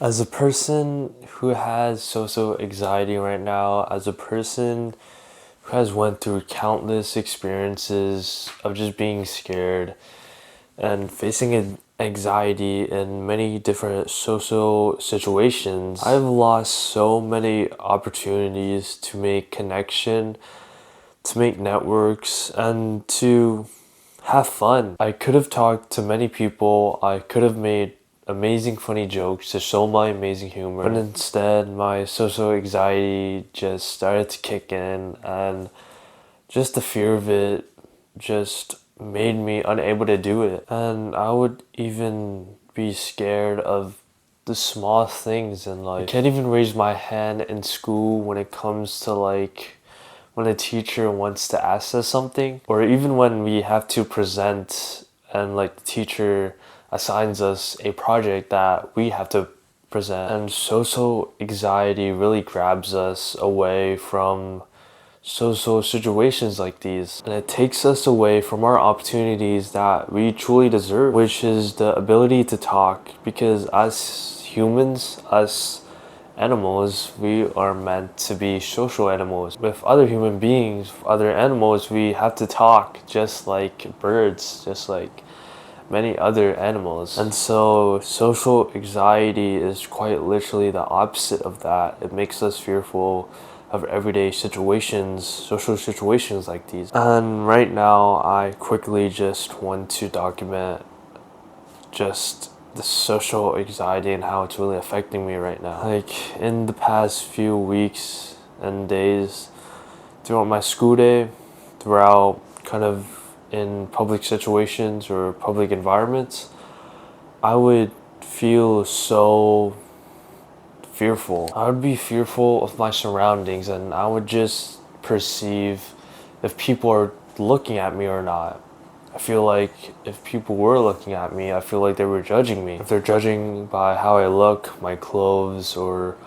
As a person who has social anxiety right now, as a person who has went through countless experiences of just being scared and facing anxiety in many different social situations, I've lost so many opportunities to make connection, to make networks, and to have fun. I could have talked to many people, I could have made amazing funny jokes to show my amazing humor, but instead my social anxiety just started to kick in, and just the fear of it just made me unable to do it. And I would even be scared of the small things in life. I can't even raise my hand in school when it comes to when a teacher wants to ask us something, or even when we have to present and the teacher assigns us a project that we have to present. And social anxiety really grabs us away from social situations like these, and it takes us away from our opportunities that we truly deserve, which is the ability to talk. Because as humans, us animals, we are meant to be social animals. With other human beings, other animals, we have to talk just like birds, just like many other animals. And so social anxiety is quite literally the opposite of that. It makes us fearful of everyday situations, social situations like these. And right now, I quickly just want to document just the social anxiety and how it's really affecting me right now. In the past few weeks and days, throughout my school day, throughout kind of in public situations or public environments, I would feel so fearful. I would be fearful of my surroundings, and I would just perceive if people are looking at me or not. I feel like if people were looking at me, I feel like they were judging me. If they're judging by how I look, my clothes, or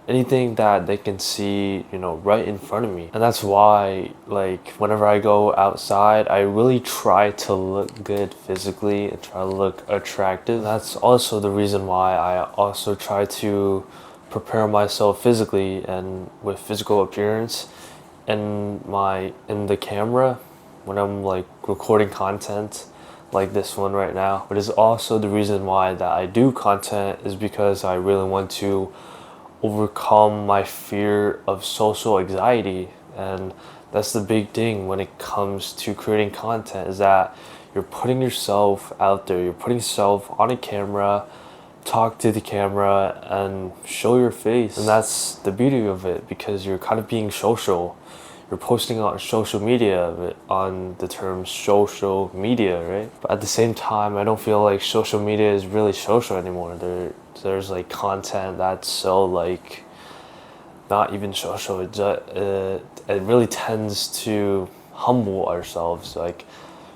anything that they can see, right in front of me. And that's why, whenever I go outside, I really try to look good physically and try to look attractive. That's also the reason why I also try to prepare myself physically and with physical appearance in the camera when I'm recording content like this one right now. But it's also the reason why that I do content is because I really want to overcome my fear of social anxiety. And that's the big thing when it comes to creating content, is that you're putting yourself out there, you're putting yourself on a camera, talk to the camera and show your face. And that's the beauty of it, because you're kind of being social. You're posting on social media, on the term social media, right? But at the same time, I don't feel like social media is really social anymore. There's content that's so not even social. It really tends to humble ourselves.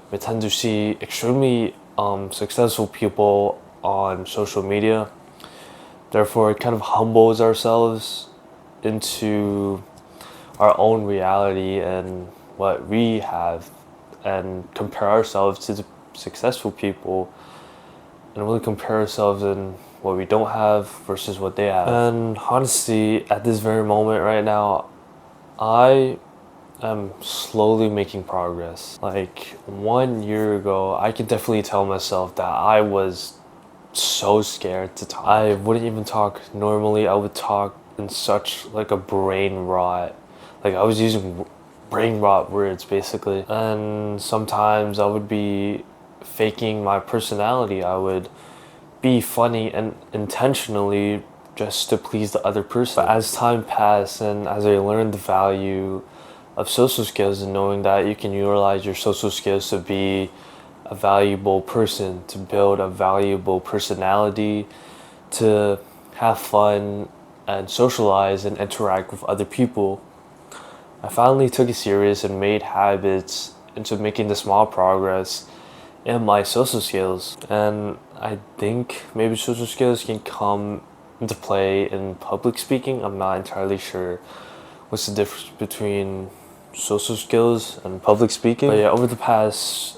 We tend to see extremely successful people on social media. Therefore, it kind of humbles ourselves into our own reality and what we have, and compare ourselves to the successful people, and really compare ourselves in what we don't have versus what they have. And honestly, at this very moment right now, I am slowly making progress. 1 year ago, I can definitely tell myself that I was so scared to talk. I wouldn't even talk normally. I would talk in such a brain rot. I was using brain rot words basically. And sometimes I would be faking my personality. I would be funny and intentionally just to please the other person. But as time passed and as I learned the value of social skills and knowing that you can utilize your social skills to be a valuable person, to build a valuable personality, to have fun and socialize and interact with other people, I finally took it serious and made habits into making the small progress in my social skills. And I think maybe social skills can come into play in public speaking. I'm not entirely sure what's the difference between social skills and public speaking. But yeah, over the past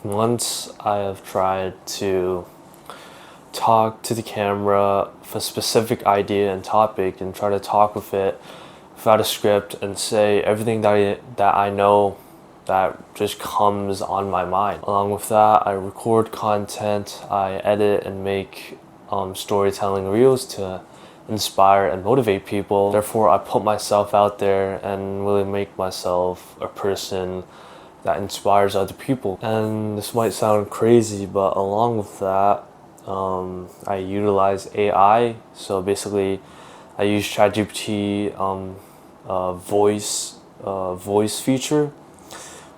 months, I have tried to talk to the camera of a specific idea and topic and try to talk with it without a script and say everything that I know that just comes on my mind. Along with that, I record content, I edit and make storytelling reels to inspire and motivate people. Therefore, I put myself out there and really make myself a person that inspires other people. And this might sound crazy, but along with that, I utilize AI. So basically, I use ChatGPT voice feature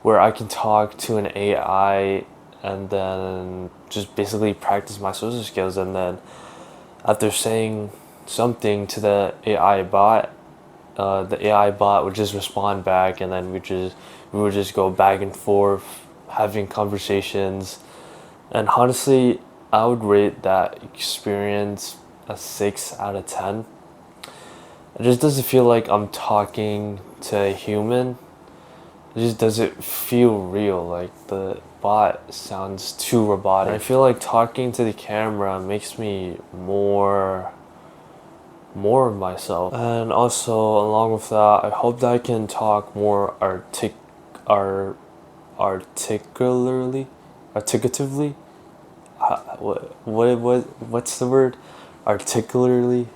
where I can talk to an AI and then just basically practice my social skills. And then after saying something to the AI bot would just respond back, and then we would just go back and forth having conversations. And honestly, I would rate that experience a 6 out of 10. It just doesn't feel like I'm talking to a human. It just doesn't feel real. Like the bot sounds too robotic. And I feel like talking to the camera makes me more of myself. And also along with that, I hope that I can talk more articulatively. What's the word? Articulately,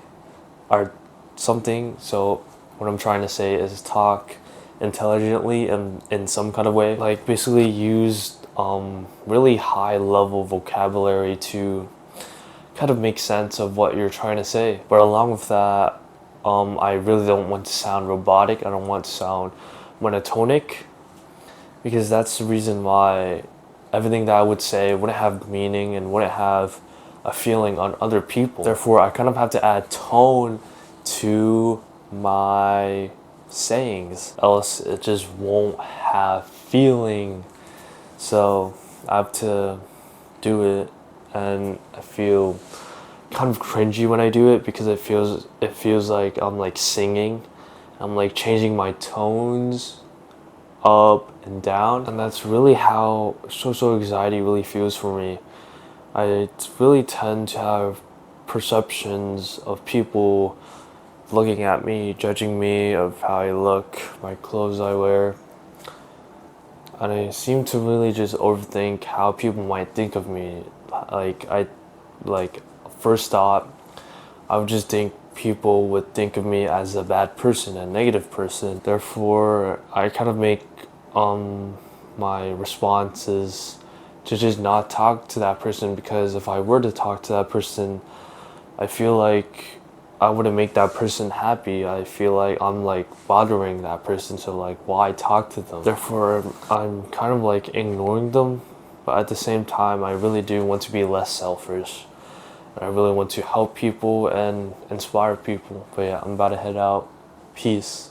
art something. So what I'm trying to say is talk intelligently and in some kind of way. Like basically use really high level vocabulary to kind of make sense of what you're trying to say. But along with that, I really don't want to sound robotic. I don't want to sound monotonic, because that's the reason why everything that I would say wouldn't have meaning and wouldn't have a feeling on other people. Therefore, I kind of have to add tone to my sayings, else it just won't have feeling. So I have to do it, and I feel kind of cringy when I do it because it feels like I'm like singing. I'm like changing my tones up and down, and that's really how social anxiety really feels for me. I really tend to have perceptions of people looking at me, judging me of how I look, my clothes I wear, and I seem to really just overthink how people might think of me. Like first thought, I would just think people would think of me as a bad person, a negative person. Therefore, I kind of make my responses to just not talk to that person, because if I were to talk to that person, I feel like I wouldn't make that person happy. I feel like I'm like bothering that person, so like why talk to them? Therefore, I'm kind of like ignoring them, but at the same time, I really do want to be less selfish. I really want to help people and inspire people. But yeah, I'm about to head out. Peace.